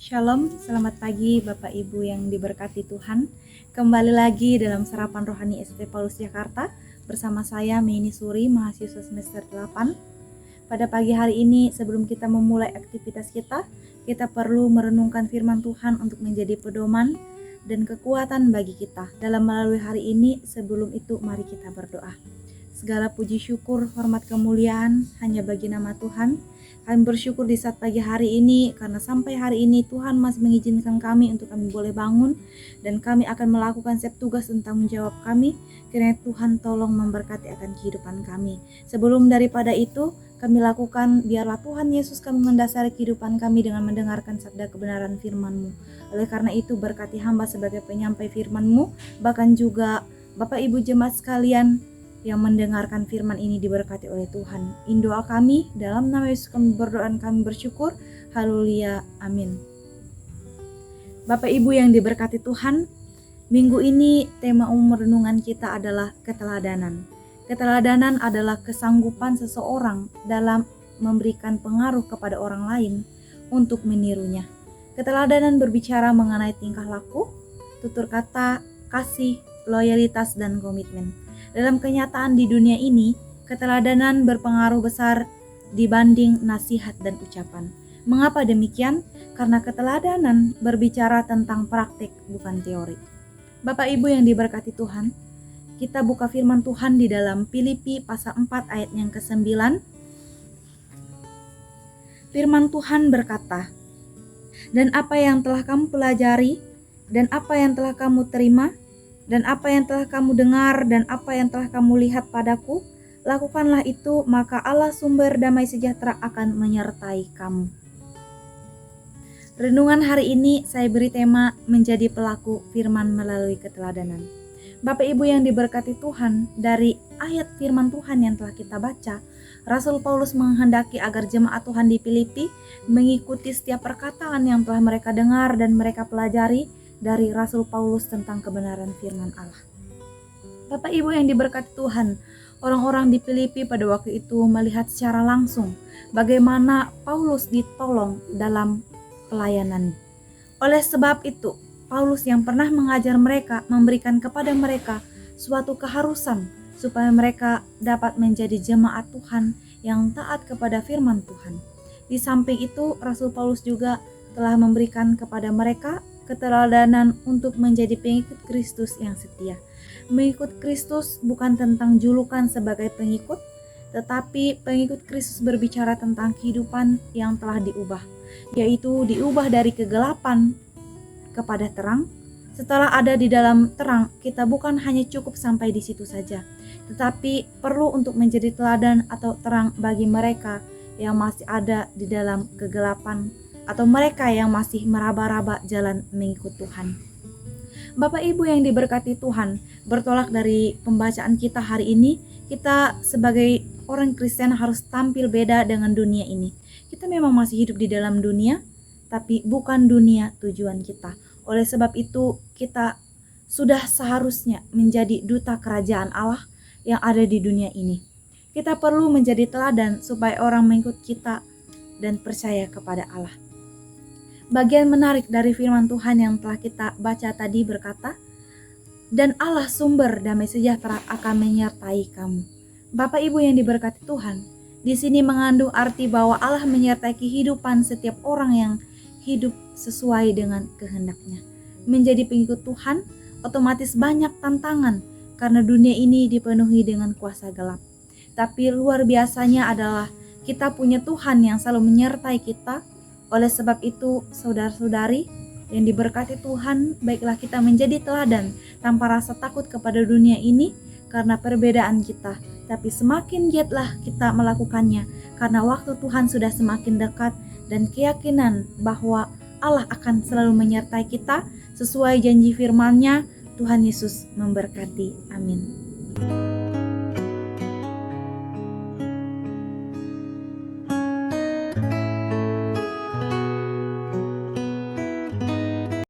Shalom, selamat pagi Bapak Ibu yang diberkati Tuhan. Kembali lagi dalam Sarapan Rohani ST Paulus Jakarta bersama saya Meni Suri, mahasiswa semester 8. Pada pagi hari ini sebelum kita memulai aktivitas kita perlu merenungkan firman Tuhan untuk menjadi pedoman dan kekuatan bagi kita dalam melalui hari ini. Sebelum itu mari kita berdoa. Segala puji syukur, hormat kemuliaan hanya bagi nama Tuhan. Kami bersyukur di saat pagi hari ini karena sampai hari ini Tuhan masih mengizinkan kami untuk kami boleh bangun dan kami akan melakukan setiap tugas dan tanggung jawab kami. Kiranya Tuhan tolong memberkati akan kehidupan kami. Sebelum daripada itu kami lakukan, biarlah Tuhan Yesus kami mendasari kehidupan kami dengan mendengarkan sabda kebenaran firman-Mu. Oleh karena itu berkati hamba sebagai penyampai firman-Mu, bahkan juga Bapak Ibu jemaat sekalian yang mendengarkan firman ini diberkati oleh Tuhan. In doa kami, dalam nama Yesus kami berdoa dan kami bersyukur. Haleluya, amin. Bapak Ibu yang diberkati Tuhan, minggu ini tema umum renungan kita adalah keteladanan. Keteladanan adalah kesanggupan seseorang dalam memberikan pengaruh kepada orang lain untuk menirunya. Keteladanan berbicara mengenai tingkah laku, tutur kata, kasih, loyalitas, dan komitmen. Dalam kenyataan di dunia ini, keteladanan berpengaruh besar dibanding nasihat dan ucapan. Mengapa demikian? Karena keteladanan berbicara tentang praktik, bukan teori. Bapak Ibu yang diberkati Tuhan, kita buka firman Tuhan di dalam Filipi pasal 4 ayat yang ke-9. Firman Tuhan berkata, "Dan apa yang telah kamu pelajari, dan apa yang telah kamu terima, dan apa yang telah kamu dengar, dan apa yang telah kamu lihat padaku, lakukanlah itu, maka Allah sumber damai sejahtera akan menyertai kamu." Renungan hari ini saya beri tema menjadi pelaku firman melalui keteladanan. Bapak Ibu yang diberkati Tuhan, dari ayat firman Tuhan yang telah kita baca, Rasul Paulus menghendaki agar jemaat Tuhan di Filipi mengikuti setiap perkataan yang telah mereka dengar dan mereka pelajari dari Rasul Paulus tentang kebenaran firman Allah. Bapak Ibu yang diberkati Tuhan, orang-orang di Filipi pada waktu itu melihat secara langsung bagaimana Paulus ditolong dalam pelayanan. Oleh sebab itu, Paulus yang pernah mengajar mereka memberikan kepada mereka suatu keharusan supaya mereka dapat menjadi jemaat Tuhan yang taat kepada firman Tuhan. Di samping itu, Rasul Paulus juga telah memberikan kepada mereka keteladanan untuk menjadi pengikut Kristus yang setia. Mengikut Kristus bukan tentang julukan sebagai pengikut, tetapi pengikut Kristus berbicara tentang kehidupan yang telah diubah, yaitu diubah dari kegelapan kepada terang. Setelah ada di dalam terang, kita bukan hanya cukup sampai di situ saja, tetapi perlu untuk menjadi teladan atau terang bagi mereka yang masih ada di dalam kegelapan atau mereka yang masih meraba-raba jalan mengikut Tuhan. Bapak Ibu yang diberkati Tuhan, bertolak dari pembacaan kita hari ini, kita sebagai orang Kristen harus tampil beda dengan dunia ini. Kita memang masih hidup di dalam dunia, tapi bukan dunia tujuan kita. Oleh sebab itu, kita sudah seharusnya menjadi duta kerajaan Allah yang ada di dunia ini. Kita perlu menjadi teladan supaya orang mengikut kita dan percaya kepada Allah. Bagian menarik dari firman Tuhan yang telah kita baca tadi berkata, "Dan Allah sumber damai sejahtera akan menyertai kamu." Bapak Ibu yang diberkati Tuhan, di sini mengandung arti bahwa Allah menyertai kehidupan setiap orang yang hidup sesuai dengan kehendaknya. Menjadi pengikut Tuhan otomatis banyak tantangan karena dunia ini dipenuhi dengan kuasa gelap. Tapi luar biasanya adalah kita punya Tuhan yang selalu menyertai kita. Oleh sebab itu, saudara-saudari yang diberkati Tuhan, baiklah kita menjadi teladan tanpa rasa takut kepada dunia ini karena perbedaan kita. Tapi semakin giatlah kita melakukannya karena waktu Tuhan sudah semakin dekat dan keyakinan bahwa Allah akan selalu menyertai kita sesuai janji firman-Nya. Tuhan Yesus memberkati. Amin.